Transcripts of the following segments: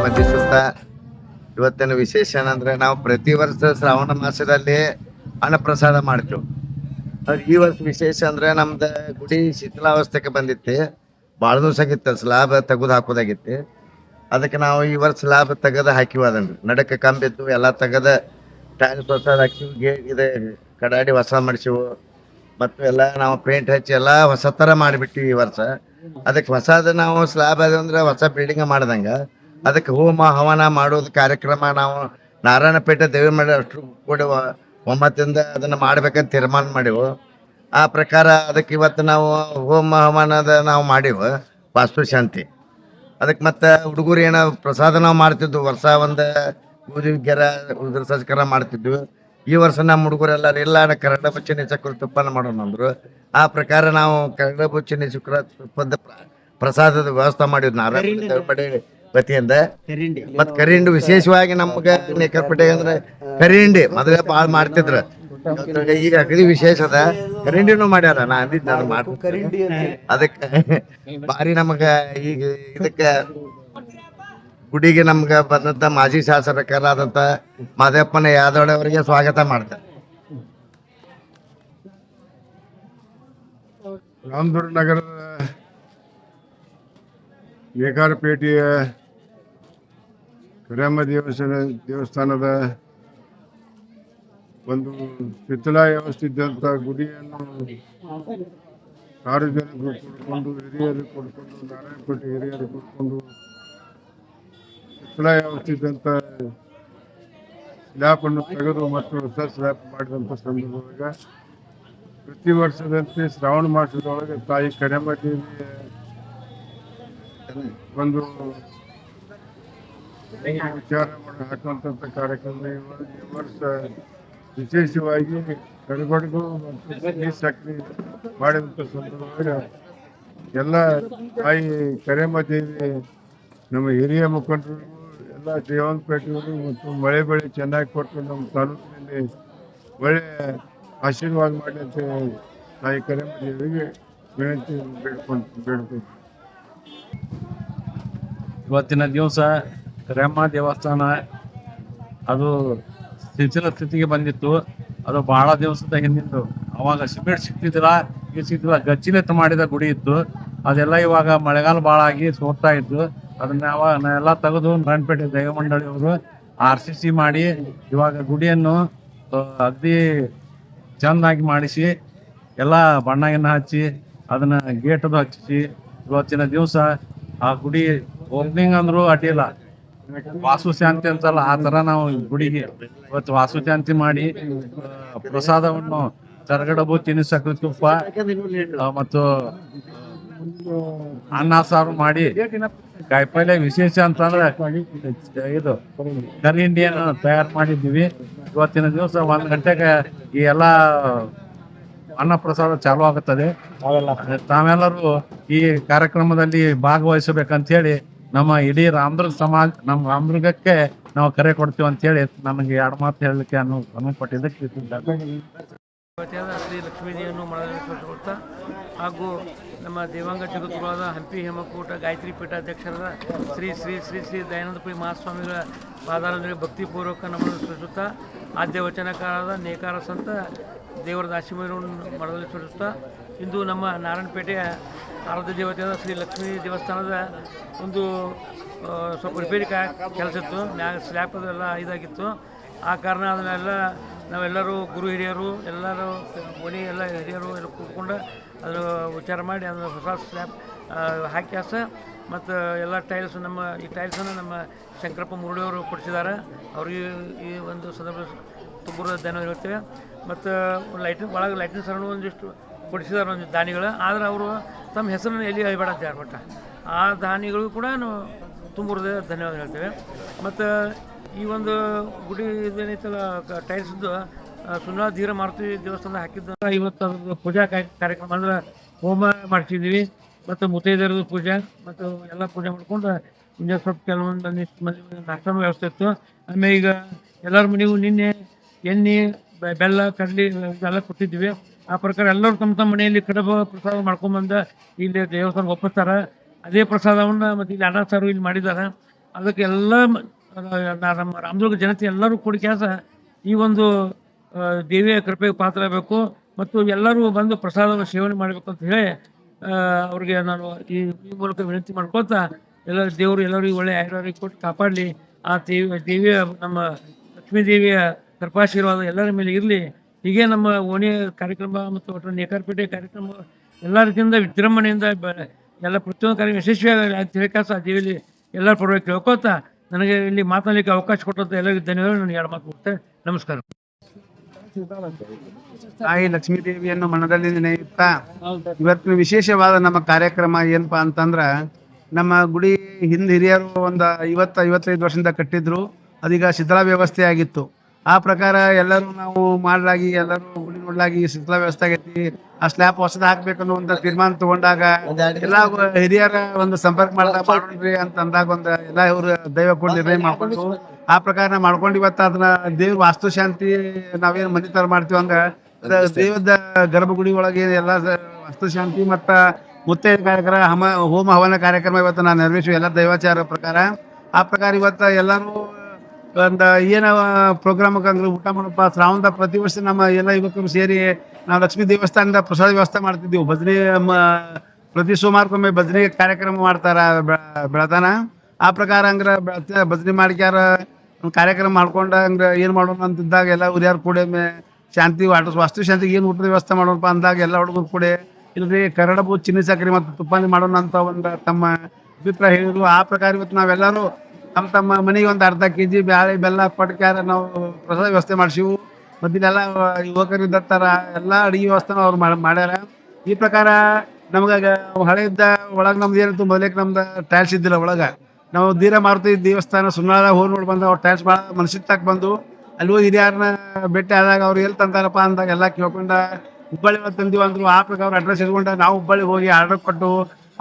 ವಂದಿಸುತ್ತಾ ಇವತ್ತಿನ ವಿಶೇಷ ಏನಂದ್ರೆ ನಾವು ಪ್ರತಿ ವರ್ಷ ಶ್ರಾವಣ ಮಾಸದಲ್ಲಿ ಅನ್ನಪ್ರಸಾದ ಮಾಡ್ತೇವೆ. ಈ ವರ್ಷ ವಿಶೇಷ ಅಂದ್ರೆ ನಮ್ದ ಗುಡಿ ಶಿಥಿಲಾವಸ್ಥೆಗೆ ಬಂದಿತ್ತು. ಬಾಳ ದಿವಸ ಆಗಿತ್ತು ಸ್ಲಾಬ್ ತೆಗೆದು ಹಾಕೋದಾಗಿತ್ತು. ಅದಕ್ಕೆ ನಾವು ಈ ವರ್ಷ ಸ್ಲಾಬ್ ತೆಗೆದು ಹಾಕಿವ. ಅದನ್ರಿ ನಡಕ್ಕೆ ಕಂಬಿದ್ದು ಎಲ್ಲಾ ತೆಗೆದ ಟೈಲ್ಸ್ ಹೊಸದ್ ಹಾಕಿವಿ. ಇದೆ ಕಡಾಡಿ ಹೊಸ ಮಾಡಿಸಿವು. ಮತ್ತು ಎಲ್ಲ ನಾವು ಪೇಂಟ್ ಹಚ್ಚಿ ಎಲ್ಲಾ ಹೊಸ ತರ ಮಾಡಿಬಿಟ್ಟಿವಿ ಈ ವರ್ಷ. ಅದಕ್ಕೆ ಹೊಸದ ನಾವು ಸ್ಲಾಬ್ ಅದಂದ್ರೆ ಹೊಸ ಬಿಲ್ಡಿಂಗ್ ಮಾಡ್ದಂಗ ಅದಕ್ಕೆ ಹೋಮ ಹವನ ಮಾಡೋದು ಕಾರ್ಯಕ್ರಮ ನಾವು ನಾರಾಯಣಪೇಟೆ ದೇವಿ ಮಾಡಿ ಅಷ್ಟು ಕೂಡ 9ರಿಂದ ಅದನ್ನ ಮಾಡ್ಬೇಕಂತ ತೀರ್ಮಾನ ಮಾಡಿವು. ಆ ಪ್ರಕಾರ ಅದಕ್ಕೆ ಇವತ್ತು ನಾವು ಹೋಮ ಹವನದ ನಾವು ಮಾಡಿವು ವಾಸ್ತು ಶಾಂತಿ. ಅದಕ್ಕೆ ಮತ್ತೆ ಹುಡುಗರು ಏನೋ ಪ್ರಸಾದ ನಾವು ಮಾಡ್ತಿದ್ವು. ವರ್ಷ ಒಂದ ಗೋಧಿ ಗೆರ ಉದ್ರ ಸಜ್ಕರ ಮಾಡ್ತಿದ್ವಿ. ಈ ವರ್ಷ ನಮ್ಮ ಹುಡುಗರೆಲ್ಲರೂ ಇಲ್ಲ ಕನ್ನಡ ಬಚ್ಚಿನ ಚಕ್ರ ತುಪ್ಪನ ಮಾಡೋಣ ಅಂದ್ರು. ಆ ಪ್ರಕಾರ ನಾವು ಕನ್ನಡ ಬಚ್ಚಿನ ಶುಕ್ರ ತುಪ್ಪದ ಪ್ರಸಾದದ ವ್ಯವಸ್ಥೆ ಮಾಡಿದ್ವಿ ನಾರಾಯಣ ವತಿಯಿಂದ. ಮತ್ ಕರಿಂಡಿ ವಿಶೇಷವಾಗಿ ನಮ್ಗ ನೇಕರ್ಪೇಟೆ ಅಂದ್ರೆ ಕರಿಂಡಿ ಮೊದಲೇ ಬಾಳ ಮಾಡ್ತಿದ್ರ. ಈಗ ಅಗದಿ ವಿಶೇಷ ಅದ ಕರಿಂಡಿನೂ ಮಾಡ್ಯಾರ. ನಾ ಅಂದಿದ್ದ ಅದಕ್ಕೆ ಬಾರಿ ನಮಗ ಈಗ ಇದಕ್ಕ ಗುಡಿಗೆ ನಮ್ಗ ಬಂದಂತ ಮಾಜಿ ಶಾಸಕರಾದಂತ ಮಾದೇವಪ್ಪನ ಯಾದವ್ ಅವರಿಗೆ ಸ್ವಾಗತ ಮಾಡ್ತಾರೆ. ರಾಮದುರ್ಗ ನಗರದ ನೇಕಾರಪೇಟೆಯ ಕರಿಯಮ್ಮ ದೇವಸ್ಥಾನದ ಒಂದು ಶಿಥಿಲ ವ್ಯವಸ್ಥಿದ್ದಂಥ ಗುಡಿಯನ್ನು ಸಾರ್ವಜನಿಕರು ಕೊಡ್ಕೊಂಡು ಹಿರಿಯರು ಕೊಡ್ಕೊಂಡು ನಾರಾಯಣಪೇಟೆ ಹಿರಿಯರು ಕೊಡ್ಕೊಂಡು ಶಿಥಿಲ ವ್ಯವಸ್ಥಿದ್ದಂಥ ಸ್ಲ್ಯಾಪನ್ನು ತೆಗೆದು ಮತ್ತು ಹೊಸ ಸ್ಲ್ಯಾಪ್ ಮಾಡಿದಂಥ ಸಂದರ್ಭದಾಗ ಪ್ರತಿ ವರ್ಷದಂತೆ ಶ್ರಾವಣ ಮಾಸದೊಳಗೆ ತಾಯಿ ಕರಿಯಮ್ಮ ದೇವಿಯ ಒಂದು ವಿಚಾರ ಮಾಡಿ ಹಾಕುವಂತ ಕಾರ್ಯಕ್ರಮ ಈ ವರ್ಷ ವಿಶೇಷವಾಗಿ ಕರಿಬಡ್ಗು ಮತ್ತು ಸಕ್ರಿ ಮಾಡಿದಂಥ ಸಂದರ್ಭದಾಗ ಎಲ್ಲ ತಾಯಿ ಕರಿಯಮ್ಮ ದೇವಿ ನಮ್ಮ ಹಿರಿಯ ಮುಖಂಡರಿಗೂ ಎಲ್ಲ ದೇವನಪೇಟೆಯವರು ಮತ್ತು ಮಳೆ ಬೆಳೆ ಚೆನ್ನಾಗಿ ಕೊಟ್ಟು ನಮ್ಮ ತಾಲೂಕಿನಲ್ಲಿ ಒಳ್ಳೆ ಆಶೀರ್ವಾದ ಮಾಡಿ ಅಂತ ತಾಯಿ ಕರಿಯಮ್ಮ ದೇವಿಗೆ ವಿನಂತಿ ಬೇಡ್ಕೊಂಡು ಇವತ್ತಿನ ದಿವಸ ಕರಿಯಮ್ಮ ದೇವಸ್ಥಾನ ಅದು ಶಿಥಿಲ ಸ್ಥಿತಿಗೆ ಬಂದಿತ್ತು. ಅದು ಬಹಳ ದಿವಸದ ಹಿಂದಿಂದು. ಅವಾಗ ಸಿಮೆಂಟ್ ಸಿಗ್ತಿದ್ದಿಲ್ಲ, ಈಗ ಸಿಗ್ತಿಲ್ಲ. ಗಚ್ಚಿಲೆತ್ತು ಮಾಡಿದ ಗುಡಿ ಇತ್ತು. ಅದೆಲ್ಲ ಇವಾಗ ಮಳೆಗಾಲ ಭಾಳ ಆಗಿ ಸೋರ್ತಾ ಇತ್ತು. ಅದನ್ನ ಎಲ್ಲ ತೆಗೆದು ನಾರಾಯಣಪೇಟೆ ದೈವ ಮಂಡಳಿಯವರು RCC ಮಾಡಿ ಇವಾಗ ಗುಡಿಯನ್ನು ಅಗದಿ ಚಂದಾಗಿ ಮಾಡಿಸಿ ಎಲ್ಲ ಬಣ್ಣ ಗಿಣ್ಣ ಹಚ್ಚಿ ಅದನ್ನ ಗೇಟ್ ಅದು ಹಚ್ಚಿಸಿ ಇವತ್ತಿನ ದಿವಸ ಆ ಗುಡಿ ಓಪನಿಂಗ್ ಅಂದ್ರು ಅಡ್ಡಿಲ್ಲ. ವಾಸು ಶಾಂತಿ ಅಂತಲ್ಲ, ಆ ತರ ನಾವು ಗುಡಿಗೆ ಇವತ್ತು ವಾಸು ಶಾಂತಿ ಮಾಡಿ ಪ್ರಸಾದವನ್ನು ತರಗಡಬು ತಿನಿಸಕ ತುಪ್ಪ ಮತ್ತು ಅನ್ನ ಸಾರು ಮಾಡಿ ಕಾಯಿಪಲ್ಯ ವಿಶೇಷ ಅಂತಂದ್ರೆ ಇದು ಕರಿ ಹಿಂಡಿಯನ್ನು ತಯಾರು ಮಾಡಿದ್ದೀವಿ. ಇವತ್ತಿನ ದಿವಸ 1 ಗಂಟೆಗೆ ಈ ಎಲ್ಲಾ ಅನ್ನ ಪ್ರಸಾದ ಚಾಲು ಆಗುತ್ತದೆ. ತಾವೆಲ್ಲರೂ ಈ ಕಾರ್ಯಕ್ರಮದಲ್ಲಿ ಭಾಗವಹಿಸಬೇಕಂತ ಹೇಳಿ ನಮ್ಮ ಇಡೀ ರಾಮದುರ್ಗ ಸಮಾಜ, ನಮ್ಮ ರಾಮದುರ್ಗಕ್ಕೆ ನಾವು ಕರೆ ಕೊಡ್ತೀವಿ ಅಂತ ಹೇಳಿ ನನಗೆ 2 ಮಾತು ಹೇಳಲಿಕ್ಕೆ ಅನುಪಟ್ಟಿದ್ದಕ್ಕೆ ಶ್ರೀ ಲಕ್ಷ್ಮೀದೇವಿಯನ್ನು ಮನಸ್ಸುಗೊಳ್ತಾ ಹಾಗೂ ನಮ್ಮ ದೇವಾಂಗ ಜಗದ್ಗುರುವಾದ ಹಂಪಿ ಹೇಮಕೂಟ ಗಾಯತ್ರಿ ಪೀಠಾಧ್ಯಕ್ಷರಾದ ಶ್ರೀ ಶ್ರೀ ಶ್ರೀ ಶ್ರೀ ದಯಾನಂದಪುರಿ ಮಹಾಸ್ವಾಮಿಗಳ ಪಾದಾರಗಳಿಗೆ ಭಕ್ತಿಪೂರ್ವಕ ನಮ್ಮನ್ನು ಸೂಚಿಸುತ್ತಾ ಆದ್ಯ ವಚನಕಾರರಾದ ನೇಕಾರ ಸಂತ ದೇವರ ದಾಸಿಮಯರನ್ನು ಮನದಲ್ಲಿ ಸೂಚಿಸುತ್ತಾ ಇಂದು ನಮ್ಮ ನಾರಾಯಣಪೇಟೆಯ ಆರಾಧ್ಯ ದೇವತೆಯಾದ ಶ್ರೀ ಲಕ್ಷ್ಮೀ ದೇವಸ್ಥಾನದ ಒಂದು ಸ್ವಲ್ಪ ರಿಪೇರಿ ಕೆಲಸ ಇತ್ತು. ಸ್ಲ್ಯಾಪ್ ಅದೆಲ್ಲ ಇದಾಗಿತ್ತು. ಆ ಕಾರಣ ಅದನ್ನೆಲ್ಲ ನಾವೆಲ್ಲರೂ ಗುರು ಹಿರಿಯರು ಎಲ್ಲರೂ ಓಣಿ ಎಲ್ಲ ಹಿರಿಯರು ಎಲ್ಲ ಕೂತ್ಕೊಂಡು ಅದನ್ನು ವಿಚಾರ ಮಾಡಿ ಅದನ್ನು ಹೊಸ ಸ್ಲ್ಯಾಪ್ ಹಾಕಿ ಮತ್ತು ಎಲ್ಲ ಟೈಲ್ಸು ಈ ಟೈಲ್ಸನ್ನು ನಮ್ಮ ಶಂಕರಪ್ಪ ಮುರುಳಿಯವರು ಕೊಡಿಸಿದ್ದಾರೆ. ಅವ್ರಿಗೆ ಈ ಒಂದು ಸಂದರ್ಭ ತುಂಬ ಧನ್ಯವಾದ ಹೇಳ್ತೇವೆ. ಮತ್ತು ಒಳಗೆ ಲೈಟಿನ ಸರಣ ಒಂದಿಷ್ಟು ಕೊಡಿಸಿದ್ದಾರೆ ಒಂದು ದಾನಿಗಳು. ಆದರೆ ಅವರು ತಮ್ಮ ಹೆಸರನ್ನು ಎಲ್ಲಿ ಹೇಳ್ಬೇಡ ಅಂತ ಹೇಳ್ಬಿಟ್ಟ. ಆ ದಾನಿಗಳಿಗೂ ಕೂಡ ನಾವು ತುಂಬ ಧನ್ಯವಾದ ಹೇಳ್ತೇವೆ. ಮತ್ತು ಈ ಒಂದು ಗುಡಿ ಇದೇನೈತಲ್ಲ ಟೈಲ್ಸ್ದು ಸುನಾ ಧೀರ ಮಾರುತಿ ದೇವಸ್ಥಾನ ಹಾಕಿದ್ದ ಇವತ್ತು ಅದ್ರ ಪೂಜಾ ಕಾರ್ಯಕ್ರಮ ಅಂದ್ರೆ ಹೋಮ ಮಾಡ್ತಿದ್ದೀವಿ. ಮತ್ತು ಮುತ್ತೈದೆಯರದು ಪೂಜೆ ಮತ್ತು ಎಲ್ಲ ಪೂಜೆ ಮಾಡ್ಕೊಂಡು ಮುಂಜಾನೆ ಸ್ವಲ್ಪ ಕೆಲವೊಂದು ಮಂದಿ ನಾಷ್ಟಾನೂ ವ್ಯವಸ್ಥೆ ಇತ್ತು. ಆಮೇಲೆ ಈಗ ಎಲ್ಲರ ಮನೆಗೂ ನಿನ್ನೆ ಎಣ್ಣೆ ಬೆಲ್ಲ ಕಡ್ಲಿ ಎಲ್ಲ ಕೊಟ್ಟಿದ್ವಿ. ಆ ಪ್ರಕಾರ ಎಲ್ಲರೂ ತಮ್ಮ ತಮ್ಮ ಮನೆಯಲ್ಲಿ ಕಡಬ ಪ್ರಸಾದ ಮಾಡ್ಕೊಂಬಂದ ಇಲ್ಲಿ ದೇವಸ್ಥಾನಕ್ಕೆ ಒಪ್ಪಿಸ್ತಾರ. ಅದೇ ಪ್ರಸಾದವನ್ನ ಮತ್ತೆ ಇಲ್ಲಿ ಅನ್ನ ಸಾರು ಇಲ್ಲಿ ಮಾಡಿದ್ದಾರೆ. ಅದಕ್ಕೆ ಎಲ್ಲ ನಮ್ಮ ರಾಮದುರ್ಗ ಜನತೆ ಎಲ್ಲರೂ ಕೂಡಿ ಕೆಲಸ ಈ ಒಂದು ದೇವಿಯ ಕೃಪೆಗೆ ಪಾತ್ರ ಆಗಬೇಕು ಮತ್ತು ಎಲ್ಲರೂ ಬಂದು ಪ್ರಸಾದ ಸೇವನೆ ಮಾಡಬೇಕು ಅಂತ ಹೇಳಿ ಅವ್ರಿಗೆ ನಾನು ಈ ಮೂಲಕ ವಿನಂತಿ ಮಾಡ್ಕೊತಾ ಎಲ್ಲ ದೇವರು ಎಲ್ಲರಿಗೂ ಒಳ್ಳೆ ಆಯುರ್ವೇದ ಕೊಟ್ಟು ಕಾಪಾಡಲಿ. ಆ ದೇವಿಯ ನಮ್ಮ ಲಕ್ಷ್ಮೀ ದೇವಿಯ ಕೃಪಾಶೀರ್ವಾದ ಎಲ್ಲರ ಮೇಲೆ ಇರಲಿ. ಹೀಗೆ ನಮ್ಮ ಓಣಿ ಕಾರ್ಯಕ್ರಮ ಮತ್ತು ಒಟ್ಟು ನೇಕಾರಪೇಟೆ ಕಾರ್ಯಕ್ರಮ ಎಲ್ಲ ರೀತಿಯಿಂದ ವಿಜೃಂಭಣೆಯಿಂದ ಎಲ್ಲ ಪ್ರತಿಯೊಂದು ಕಾರ್ಯಕ್ರಮ ಯಶಸ್ವಿಯಾಗಿ ತಿಳಿಕಾಸ ದೇವಿಯಲ್ಲಿ ಎಲ್ಲರ ಪರವಾಗಿ ಕೇಳ್ಕೊತಾ ನನಗೆ ಇಲ್ಲಿ ಮಾತನಾಡಲಿಕ್ಕೆ ಅವಕಾಶ ಕೊಟ್ಟಂತ ಎಲ್ಲರಿಗೂ ಧನ್ಯವಾದ. ನಾನು ಎರಡು ಮಾತು ಕೊಡ್ತೇನೆ. ನಮಸ್ಕಾರ. ತಾಯಿ ಲಕ್ಷ್ಮೀ ದೇವಿಯನ್ನು ಮನದಲ್ಲಿ ನೆನೆಯುತ್ತಾ ಇವತ್ತಿನ ವಿಶೇಷವಾದ ನಮ್ಮ ಕಾರ್ಯಕ್ರಮ ಏನಪ್ಪಾ ಅಂತಂದ್ರ, ನಮ್ಮ ಗುಡಿ ಹಿಂದ್ ಹಿರಿಯರು ಒಂದು 50-55 ವರ್ಷದಿಂದ ಕಟ್ಟಿದ್ರು. ಅದೀಗ ಶಿಥಿಲ ವ್ಯವಸ್ಥೆ ಆಗಿತ್ತು. ಆ ಪ್ರಕಾರ ಎಲ್ಲರೂ ನಾವು ಮಾಡಲಾಗಿ ಎಲ್ಲರೂ ಗುಡಿ ನೋಡ್ಲಾಗಿ ಶಿಥಿಲ ವ್ಯವಸ್ಥೆ ಆಗೈತಿ. ಆ ಸ್ಲ್ಯಾಬ್ ಹೊಸದ ಹಾಕ್ಬೇಕನ್ನೋ ಒಂದು ತೀರ್ಮಾನ ತಗೊಂಡಾಗ ಎಲ್ಲಾ ಹಿರಿಯರ ಒಂದು ಸಂಪರ್ಕ ಮಾಡ್ರಿ ಅಂತ ಅಂದಾಗ ಒಂದು ಎಲ್ಲಾ ಇವ್ರು ದೈವ ಕೂಡ ನಿರ್ಣಯ ಮಾಡ್ಕೊಂಡು ಆ ಪ್ರಕಾರ ಮಾಡ್ಕೊಂಡು ಇವತ್ತ ಅದನ್ನ ದೇವ್ರ ವಾಸ್ತುಶಾಂತಿ ನಾವೇನ್ ಮನೆ ತರ ಮಾಡ್ತೀವಿ ಹಂಗ ದೇವದ ಗರ್ಭಗುಡಿ ಒಳಗೆ ಎಲ್ಲಾ ವಾಸ್ತುಶಾಂತಿ ಮತ್ತ ಮುತ್ತೈದ ಕಾರ್ಯಕ್ರಮ ಹೋಮ ಹವನ ಕಾರ್ಯಕ್ರಮ ಇವತ್ತು ನಾನು ನೆರವೇರಿಸುವ ಎಲ್ಲ ದೈವಾಚಾರ ಪ್ರಕಾರ. ಆ ಪ್ರಕಾರ ಇವತ್ತ ಎಲ್ಲರೂ ಒಂದು ಏನ ಪ್ರೋಗ್ರಾಮ್ ಅಂದ್ರೆ ಊಟ ಮಾಡಪ್ಪ ಶ್ರಾವಣದ ಪ್ರತಿ ವರ್ಷ ನಮ್ಮ ಎಲ್ಲ ಯುವಕರು ಸೇರಿ ನಾವು ಲಕ್ಷ್ಮೀ ದೇವಸ್ಥಾನದ ಪ್ರಸಾದ ವ್ಯವಸ್ಥೆ ಮಾಡ್ತಿದ್ದೀವಿ. ಭಜನೆ ಪ್ರತಿ ಸೋಮವಾರಕ್ಕೊಮ್ಮೆ ಭಜನೆ ಕಾರ್ಯಕ್ರಮ ಮಾಡ್ತಾರ ಬೆಳತಾನ. ಆ ಪ್ರಕಾರ ಹಂಗ್ರ ಭಜನೆ ಮಾಡ್ಕ್ಯಾರ ಕಾರ್ಯಕ್ರಮ ಮಾಡ್ಕೊಂಡ ಹಂಗ ಏನ್ ಮಾಡೋಣ ಅಂತಿದ್ದಾಗ ಎಲ್ಲ ಹಿರಿಯರು ಕೂಡ ಶಾಂತಿ ವಾಸ್ತು ಶಾಂತಿಗೆ ಏನ್ ಊಟದ ವ್ಯವಸ್ಥೆ ಮಾಡೋಣಪ್ಪ ಅಂದಾಗ ಎಲ್ಲ ಹುಡುಗರು ಕೂಡ ಇಲ್ರಿ ಕರಡಬು ಚಿನ್ನಿ ಸಕ್ಕರೆ ಮತ್ತು ತುಪ್ಪಾನಿ ಮಾಡೋಣ ಅಂತ ಒಂದು ತಮ್ಮ ಅಭಿಪ್ರಾಯ ಹೇಳಿದ್ರು. ಆ ಪ್ರಕಾರ ಇವತ್ತು ನಾವೆಲ್ಲರೂ ತಮ್ಮ ಮನೆಗೆ ಒಂದು ಅರ್ಧ ಕೆಜಿ ಬ್ಯಾಳೆ ಬೆಲ್ಲ ಕೊಟ್ಕ್ಯಾರ ನಾವು ಪ್ರಸಾದ ವ್ಯವಸ್ಥೆ ಮಾಡ್ಸಿವು. ಮೊದಲೆಲ್ಲ ಯುವಕರು ಇದ್ದತ್ತಾರ ಎಲ್ಲ ಅಡಿಗೆ ವ್ಯವಸ್ಥೆ ಅವ್ರು ಮಾಡ್ಯಾರ. ಈ ಪ್ರಕಾರ ನಮ್ಗ ಹಳೆಯದ ಒಳಗ್ ನಮ್ದು ಏನಿತ್ತು ಮೊದಲಕ್ಕೆ ನಮ್ದು ಟೈಲ್ಸ್ ಇದ್ದಿಲ್ಲ. ಒಳಗ ನಾವು ದೀರ ಮಾರುತಿ ದೇವಸ್ಥಾನ ಸುಣ್ಣಾಳ ಹೋಗಿ ನೋಡಿ ಬಂದ ಅವ್ರು ಟೈಲ್ಸ್ ಭಾಳ ಮನಸ್ಸಿಗೆ ತಕ್ಕ ಬಂದು ಅಲ್ಲಿ ಹೋಗಿ ಹಿರಿಯರನ್ನ ಭೇಟಿ ಆದಾಗ ಅವ್ರು ಎಲ್ಲಿ ತಂತಾರಪ್ಪ ಅಂದಾಗ ಎಲ್ಲ ಕೇಳ್ಕೊಂಡ ಹುಬ್ಬಳ್ಳಿ ತಂದಿವಿ ಅಂದ್ರು. ಆ ಪ್ರಕಾರ ಅವ್ರ ಅಡ್ರೆಸ್ ಇಟ್ಕೊಂಡ ನಾವು ಹುಬ್ಬಳ್ಳಿಗೆ ಹೋಗಿ ಆರ್ಡರ್ ಕೊಟ್ಟು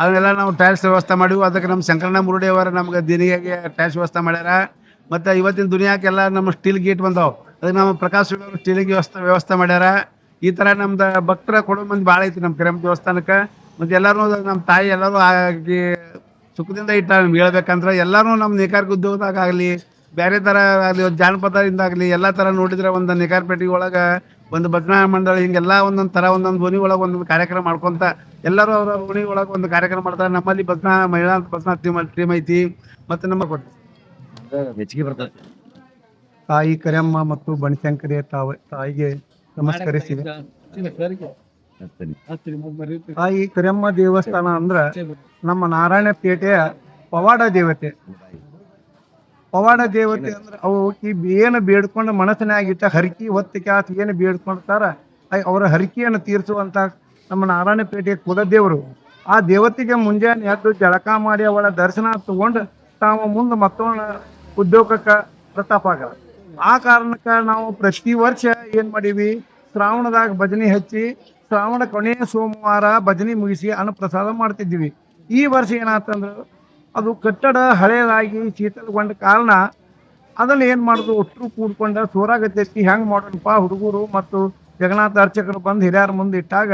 ಅದನ್ನೆಲ್ಲ ನಾವು ಟೈಲ್ಸ್ ವ್ಯವಸ್ಥೆ ಮಾಡಿವು. ಅದಕ್ಕೆ ನಮ್ಮ ಶಂಕರಣ್ಣ ಮುರುಡಿ ಅವರ ನಮ್ಗೆ ದಿನಿಗೆ ಟೈಲ್ಸ್ ವ್ಯವಸ್ಥೆ ಮಾಡ್ಯಾರ. ಮತ್ತು ಇವತ್ತಿನ ದುನಿಯಾಕ್ಕೆಲ್ಲ ನಮ್ಮ ಸ್ಟೀಲ್ ಗೇಟ್ ಬಂದಾವ್. ಅದಕ್ಕೆ ನಮ್ಮ ಪ್ರಕಾಶ್ ಅವರು ಸ್ಟೀಲಿಗೆ ವ್ಯವಸ್ಥೆ ಮಾಡ್ಯಾರ. ಈ ಥರ ನಮ್ದು ಭಕ್ತರ ಕೊಡೋ ಮಂದಿ ಭಾಳ ಐತಿ ನಮ್ಮ ಕರಿಯಮ್ಮ ದೇವಸ್ಥಾನಕ್ಕೆ. ಮತ್ತು ಎಲ್ಲರೂ ನಮ್ಮ ತಾಯಿ ಎಲ್ಲರೂ ಆಗಿ ಸುಖದಿಂದ ಇಟ್ಟ ಹೇಳ್ಬೇಕಂದ್ರೆ ಎಲ್ಲರೂ ನಮ್ಮ ನೇಕಾರಿಕೆ ಉದ್ಯೋಗದಾಗ ಆಗಲಿ ಬೇರೆ ಥರ ಆಗಲಿ ಜಾನಪದದಿಂದ ಆಗಲಿ ಎಲ್ಲ ಥರ ನೋಡಿದ್ರೆ ಒಂದು ನೇಕಾರಪೇಟೆ ಒಳಗೆ ಒಂದು ಭಜನಾ ಮಂಡಳ ಹಿಂಗೆಲ್ಲ ಒಂದೊಂದು ಥರ ಒಂದೊಂದು ಓಣಿ ಒಳಗೆ ಒಂದೊಂದು ಕಾರ್ಯಕ್ರಮ ಮಾಡ್ಕೊಂತ ಎಲ್ಲರೂ ಅವ್ರ ಓಣಿ ಒಳಗೆ ಒಂದು ಕಾರ್ಯಕ್ರಮ ಮಾಡ್ತಾರೆ. ನಮ್ಮಲ್ಲಿ ಭಜನಾ ಮಹಿಳಾ ಭಜನಾ ಟೀಮ್ ಐತಿ. ಮತ್ತು ನಮ್ಮ ಹೆಚ್ಚಿಗೆ ಬರ್ತದೆ. ತಾಯಿ ಕರಿಯಮ್ಮ ಮತ್ತು ಬನಶಂಕರಿಯ ತಾಯಿಗೆ ನಮಸ್ಕರಿಸಿದೆ. ತಾಯಿ ಕರಿಯಮ್ಮ ದೇವಸ್ಥಾನ ಅಂದ್ರ ನಮ್ಮ ನಾರಾಯಣಪೇಟೆಯ ಪವಾಡ ದೇವತೆ. ಪವಾಡ ದೇವತೆ ಅಂದ್ರೆ ಅವು ಏನು ಬೇಡ್ಕೊಂಡು ಮನಸ್ಸಿನಾಗಿಟ್ಟ ಹರಕಿ ಹೊತ್ತಿಗೆ ಆತ ಏನು ಬೇಡ್ಕೊಳ್ತಾರ ಅವರ ಹರಕಿಯನ್ನು ತೀರಿಸುವಂತ ನಮ್ಮ ನಾರಾಯಣಪೇಟೆಯ ಕುಲದೇವರು. ಆ ದೇವತೆಗೆ ಮುಂಜಾನೆ ಎದ್ದು ಜಳಕ ಮಾಡಿ ಅವಳ ದರ್ಶನ ತಗೊಂಡು ತಾವು ಮುಂದೆ ಮತ್ತೊಂದು ಉದ್ಯೋಗಕ್ಕೆ ಪ್ರತಾಪ ಆಗಲ್ಲ. ಆ ಕಾರಣಕ್ಕೆ ನಾವು ಪ್ರತಿ ವರ್ಷ ಏನ್ ಮಾಡೀವಿ, ಶ್ರಾವಣದಾಗ ಭಜನೆ ಹಚ್ಚಿ ಶ್ರಾವಣ ಕೊನೆಯ ಸೋಮವಾರ ಭಜನೆ ಮುಗಿಸಿ ಅನ್ನಪ್ರಸಾದ ಮಾಡ್ತಿದ್ದೀವಿ. ಈ ವರ್ಷ ಏನಾತಂದ್ರೆ ಅದು ಕಟ್ಟಡ ಹಳೆಯದಾಗಿ ಶೀತಲಗೊಂಡ ಕಾರಣ ಅದನ್ನ ಏನ್ ಮಾಡುದು ಒಟ್ಟರು ಕೂಡ್ಕೊಂಡ ಸೋರಾಗತ್ತೈತಿ. ಹೆಂಗ್ ಮಾಡೋಣಪ್ಪ ಹುಡುಗರು ಮತ್ತು ಜಗನ್ನಾಥ ಅರ್ಚಕರು ಬಂದು ಹಿರಿಯರ ಮುಂದೆ ಇಟ್ಟಾಗ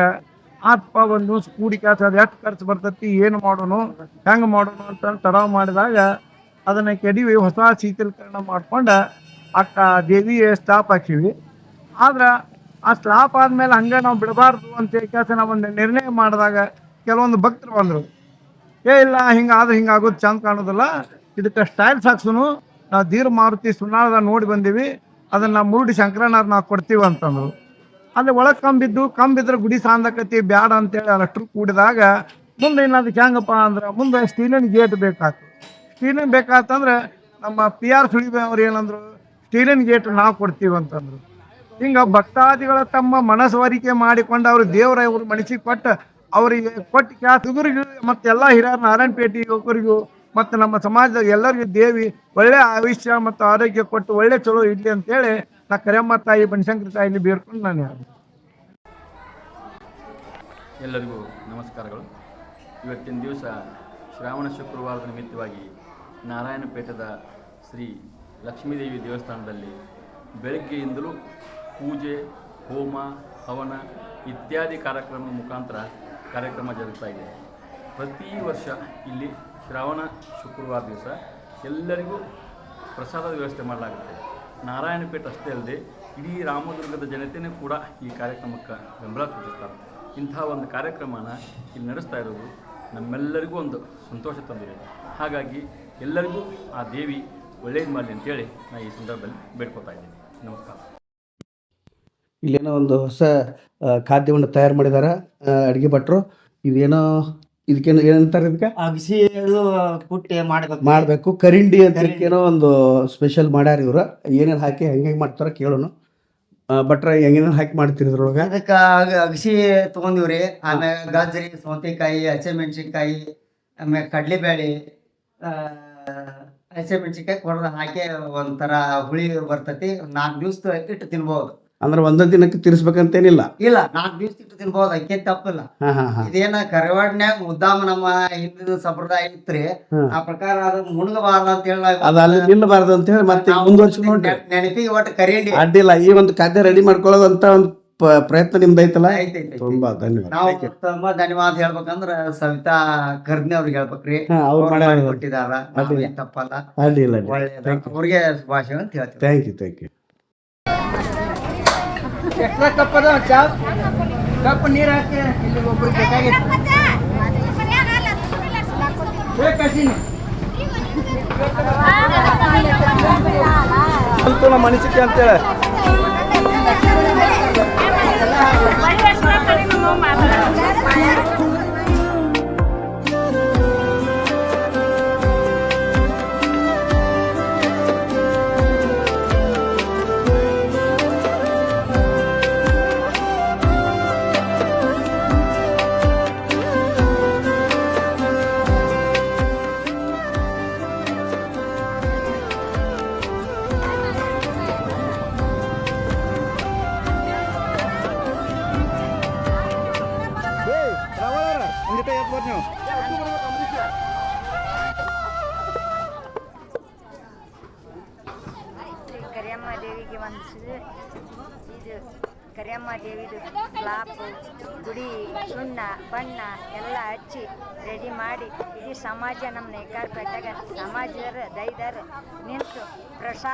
ಆತ್ಪ ಒಂದು ಕೂಡಿ ಕಾಸ ಅದು ಎಷ್ಟು ಖರ್ಚು ಬರ್ತೈತಿ ಏನು ಮಾಡೋನು ಹೆಂಗ್ ಮಾಡೋನು ಅಂತ ತಡವ್ ಮಾಡಿದಾಗ ಅದನ್ನ ಕೆಡವಿ ಹೊಸ ಶೀತಲೀಕರಣ ಮಾಡ್ಕೊಂಡ ಅಕ್ಕ ದೇವಿ ಸ್ಟಾಪ್ ಹಾಕಿವಿ. ಆದ್ರ ಆ ಸ್ಲಾಪ್ ಆದ್ಮೇಲೆ ಹಂಗ ನಾವು ಬಿಡಬಾರ್ದು ಅಂತ ಕೆಲಸ ನಾವೊಂದು ನಿರ್ಣಯ ಮಾಡಿದಾಗ ಕೆಲವೊಂದು ಭಕ್ತರು ಬಂದ್ರು, ಇಲ್ಲ ಹಿಂಗಾದ್ರೆ ಹಿಂಗಾಗೋದು ಚಂದ ಕಾಣೋದಿಲ್ಲ, ಇದಕ್ಕೆ ಸ್ಟೈಲ್ಸ್ ಹಾಕ್ಸುನು ನಾವು ಧೀರ ಮಾರುತಿ ಸುಣ್ಣಾಳದ ನೋಡಿ ಬಂದೀವಿ, ಅದನ್ನ ಮುರುಡಿ ಶಂಕರಣ್ಣವ್ರು ನಾವು ಕೊಡ್ತೀವಿ ಅಂತಂದ್ರು. ಅಲ್ಲಿ ಒಳಗೆ ಕಂಬಿದ್ರೆ ಗುಡಿ ಸಾಂದಕತಿ ಬ್ಯಾಡ ಅಂತೇಳಿ ಅಷ್ಟರು ಕೂಡಿದಾಗ ಮುಂದೆ ಇನ್ನದಕ್ಕೆ ಹೆಂಗಪ್ಪ ಅಂದ್ರೆ ಮುಂದೆ ಸ್ಟೀಲಿನ ಗೇಟ್ ಬೇಕಾಯ್ತು. ಸ್ಟೀಲಿನ ಬೇಕಾತಂದ್ರೆ ನಮ್ಮ PR ಸುಳಿಬೆ ಅವ್ರು ಏನಂದ್ರು, ಸ್ಟೀಲಿನ ಗೇಟ್ ನಾವು ಕೊಡ್ತೀವಿ ಅಂತಂದ್ರು. ಹಿಂಗ ಭಕ್ತಾದಿಗಳ ತಮ್ಮ ಮನಸ್ವರಿಕೆ ಮಾಡಿಕೊಂಡು ಅವ್ರು ದೇವರ ಇವ್ರು ಮನಸ್ಸಿಗೆ ಕೊಟ್ಟು ಅವರಿಗೆ ಕೊಟ್ಟು ಹುಡುಗರಿಗೂ ಮತ್ತೆಲ್ಲ ಹಿರಿಯರ ನಾರಾಯಣಪೇಟೆ ಯುವಕರಿಗೂ ಮತ್ತು ನಮ್ಮ ಸಮಾಜದಾಗ ಎಲ್ಲರಿಗೂ ದೇವಿ ಒಳ್ಳೆ ಆಯುಷ್ಯ ಮತ್ತು ಆರೋಗ್ಯ ಕೊಟ್ಟು ಒಳ್ಳೆ ಚಲೋ ಇಡ್ಲಿ ಅಂತೇಳಿ ನಾ ಕರಿಯಮ್ಮ ತಾಯಿ ಬನಶಂಕರಿ ತಾಯಿಲಿ ಬೇಡ್ಕೊಂಡು ನಾನು ಎಲ್ಲರಿಗೂ ನಮಸ್ಕಾರಗಳು. ಇವತ್ತಿನ ದಿವಸ ಶ್ರಾವಣ ಶುಕ್ರವಾರದ ನಿಮಿತ್ತವಾಗಿ ನಾರಾಯಣಪೇಟದ ಶ್ರೀ ಲಕ್ಷ್ಮೀದೇವಿ ದೇವಸ್ಥಾನದಲ್ಲಿ ಬೆಳಗ್ಗೆಯಿಂದಲೂ ಪೂಜೆ, ಹೋಮ, ಹವನ ಇತ್ಯಾದಿ ಕಾರ್ಯಕ್ರಮ ಮುಖಾಂತರ ಕಾರ್ಯಕ್ರಮ ಜರುಗ್ತಾ ಇದೆ. ಪ್ರತಿ ವರ್ಷ ಇಲ್ಲಿ ಶ್ರಾವಣ ಶುಕ್ರವಾರ ದಿವಸ ಎಲ್ಲರಿಗೂ ಪ್ರಸಾದದ ವ್ಯವಸ್ಥೆ ಮಾಡಲಾಗುತ್ತೆ. ನಾರಾಯಣಪೇಟೆ ಅಷ್ಟೇ ಅಲ್ಲದೆ ಇಡೀ ರಾಮದುರ್ಗದ ಜನತೆಯೂ ಕೂಡ ಈ ಕಾರ್ಯಕ್ರಮಕ್ಕೆ ಬೆಂಬಲ ಸೂಚಿಸ್ತಾರೆ. ಇಂಥ ಒಂದು ಕಾರ್ಯಕ್ರಮನ ಇಲ್ಲಿ ನಡೆಸ್ತಾ ಇರೋದು ನಮ್ಮೆಲ್ಲರಿಗೂ ಒಂದು ಸಂತೋಷ ತಂದಿದೆ. ಹಾಗಾಗಿ ಎಲ್ಲರಿಗೂ ಆ ದೇವಿ ಒಳ್ಳೇದು ಮಾಡಲಿ ಅಂತೇಳಿ ನಾನು ಈ ಸಂದರ್ಭದಲ್ಲಿ ಬೇಡ್ಕೊತಾ ಇದ್ದೀನಿ. ನಮಸ್ಕಾರ. ಇಲ್ಲೇನೋ ಒಂದು ಹೊಸ ಖಾದ್ಯವನ್ನು ತಯಾರು ಮಾಡಿದಾರ ಅಡುಗೆ ಭಟ್ರು. ಇದೇನೋ ಇದಕ್ಕೇನು ಏನಂತಾರೆ, ಇದಕ್ಕೆ ಅಗಸಿ ಕುಟ್ಟಿ ಮಾಡಬೇಕು ಕರಿಂಡಿ ಅಂತ ಏನೋ ಒಂದು ಸ್ಪೆಷಲ್ ಮಾಡ್ಯಾರ ಇವ್ರು. ಏನೇನು ಹಾಕಿ ಹೆಂಗೆ ಮಾಡ್ತಾರ ಕೇಳೋಣ. ಭಟ್ರ ಹೆಂಗೇನೇನು ಹಾಕಿ ಮಾಡ್ತೀರಿ ಇದ್ರೊಳಗೆ? ಅದಕ್ಕ ಅಗಸಿ ತಗೊಂಡಿವ್ರಿ, ಆಮ್ಯಾಗ ಗಾಜರಿ, ಸೌತೆಕಾಯಿ, ಹಸಿಮೆಣಸಿನ್ಕಾಯಿ, ಆಮ್ಯಾಗ ಕಡ್ಲಿಬೇಳೆ, ಹಸಿಮೆಣಸಿನ್ಕಾಯಿ ಕೊಡದ ಹಾಕಿ ಒಂಥರ ಹುಳಿ ಬರ್ತೈತಿ. 4 ದಿವಸ ಇಟ್ಟು ತಿನ್ಬಹುದು. ಅಂದ್ರೆ ಒಂದೇ ದಿನಕ್ಕೆ ತಿರ್ಸ್ಬೇಕಂತೇನಿಲ್ಲ. ಇಲ್ಲ, 4 ದಿವಸ ಇಟ್ಟು ತಿನ್ಬಹುದು, ಅದಕ್ಕೆ ತಪ್ಪಿಲ್ಲ. ಇದೇನ ಕರವಾಡ್ನ್ಯಾಗ ಉದ್ದಾಮ ನಮ್ಮ ಹಿಂದಿನ ಸಂಪ್ರದಾಯ ಇತ್ರಿ. ಆ ಪ್ರಕಾರ ಅದು ಮುಣಗಬಾರ್ದು ಅಂತ ಹೇಳಿ ಅದು ಅಲ್ಲಿ ನಿಲ್ಲಬಾರ್ದು ಅಂತ ಹೇಳಿ ಮತ್ತೆ ಮುಂದುವರ್ಸ್ಕೊಂಡು ನೆನಪಿಗೆ ಒಟ್ಟು ಕರಿಂಡಿ ಅಡ್ಡಿಲ್ಲ. ಈ ಒಂದು ಖಾದ್ಯ ರೆಡಿ ಮಾಡ್ಕೊಳ್ಳೋದಂತ ಒಂದು ಪ್ರಯತ್ನ ನಿಮ್ದು ಐತಲ್ಲ. ತುಂಬಾ ಧನ್ಯವಾದ. ನಾವು ತುಂಬಾ ಧನ್ಯವಾದ ಹೇಳ್ಬೇಕಂದ್ರ ಸವಿತಾ ಕರ್ನಿ ಅವ್ರಿಗೆ ಹೇಳ್ಬೇಕ್ರಿ. ಅವ್ರು ಕೊಟ್ಟಿದಾರ, ತಪ್ಪಲ್ಲ. ಅಡ್ಡಿಲ್ಲ, ಅವ್ರಿಗೆ ಶುಭಾಶಯ ಅಂತ ಹೇಳ್ತೀವಿ. Thank you. ಎಕ್ಸ್ಟ್ರಾ ಕಪ್ ಅದ, ಕಪ್ ನೀರ್ ಹಾಕಿ ಇಲ್ಲಿ ಒಬ್ಬರಿಗೆ ಬೇಕಾಗಿತ್ತು. ನಮ್ಮ ಅನಿಸಿಕೆ ಅಂತೇಳಿ ಕರಿಯಮ್ಮ ದೇವಿಗೆ ವಂದಿಸಿದೆ. ಇದು ಕರಿಯಮ್ಮ ದೇವಿದು ಸ್ಲಾಪು, ಗುಡಿ, ಸುಣ್ಣ, ಬಣ್ಣ ಎಲ್ಲ ಹಚ್ಚಿ ರೆಡಿ ಮಾಡಿ ಇಡೀ ಸಮಾಜ ನಮ್ಮ ನೇಕಾರಪೇಟೆಗೆ ಸಮಾಜದರ ದೈದರ ನಿಂತು ಪ್ರಸಾದ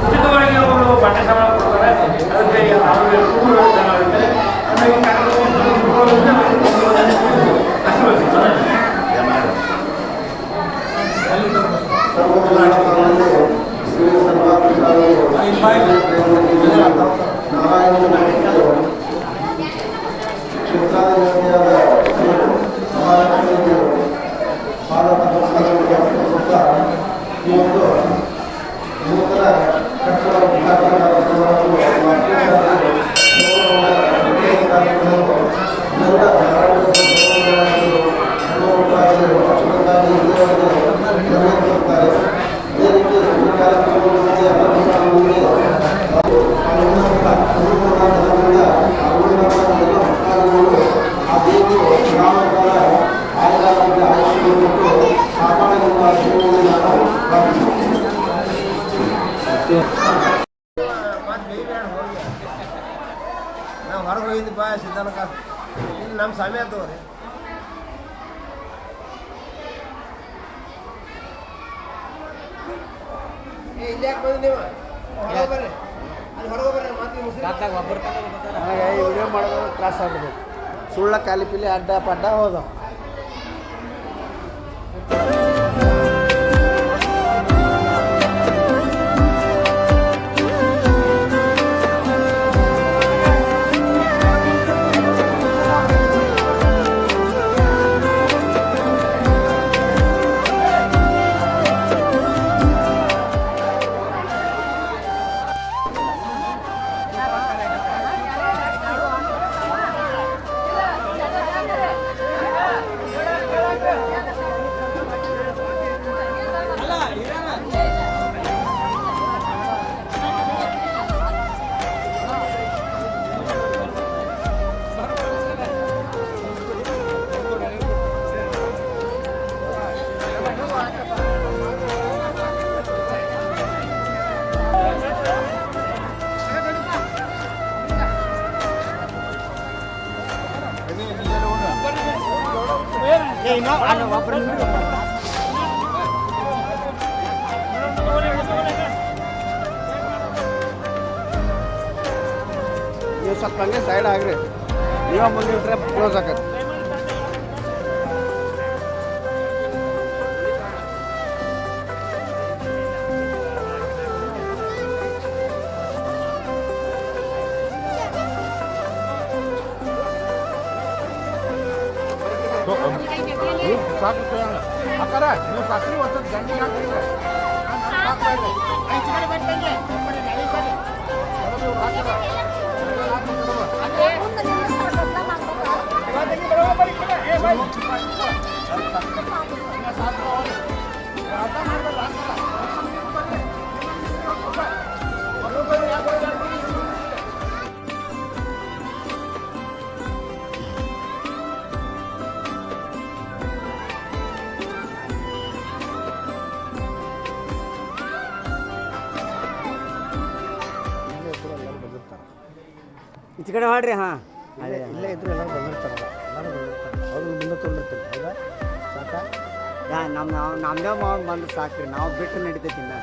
ಉಚಿತವಾಗಿ ಅವರು ಬಟ್ಟೆ ಸಾಮಾನು ಕೊಡ್ತಾರೆ. ಅದಕ್ಕೆ ನಾವು ಹೊರಗೆ ಹೋಗಿದ್ವಿ ಬಾ ಸಿದ್ಧಾನಕ ಇಲ್ಲಿ ನಮ್ಮ ಸ್ವಾಮಿ ಆತವ್ರಿ ಇಲ್ಲಿ ಯಾಕೆ ಬಂದ್ರಿ ನೀವು ಹೊರಗೆ ಬರ್ರಿ ಅಲ್ಲಿ ಹೊರಗೆ ಬರ್ರಿ ನನಗೆ ಈ ವಿಡಿಯೋ ಮಾಡೋದು ತ್ರಾಸ ಆಗ್ಬಿಡ್ಬೇಕು ಸುಳ್ಳ ಕಾಲಿ ಪಿಲಿ ಅಡ್ಡ ಪಡ್ಡ ಹೋದ ನೀವು ಸ್ವಲ್ಪ ಹಂಗೆ ಸೈಡ್ ಆಗ್ರಿ ನೀವ ಮುಂದೆ ಇಟ್ರೆ ಕ್ಲೋಸ್ ಆಗತ್ತೆ ಈಚೆ ಕಡೆ ಮಾಡ್ರಿ ಹಾಂ ಇಲ್ಲೇ ಇದ್ರು ಎಲ್ಲರೂ ಬಂದಿರ್ತಾರಲ್ಲ ಎಲ್ಲರೂ ಬಂದಿರ್ತಾರೆ ಅವ್ರು ಮುಂದೆ ತೊಗೊಂಡಿರ್ತೀವಿ ಹೌದಾ ಸಾಕಾ ನಮ್ದೇ ಬಂದು ಸಾಕ್ರಿ ನಾವು ಬಿಟ್ಟು ನಡಿತೈತಿ ಇನ್ನ.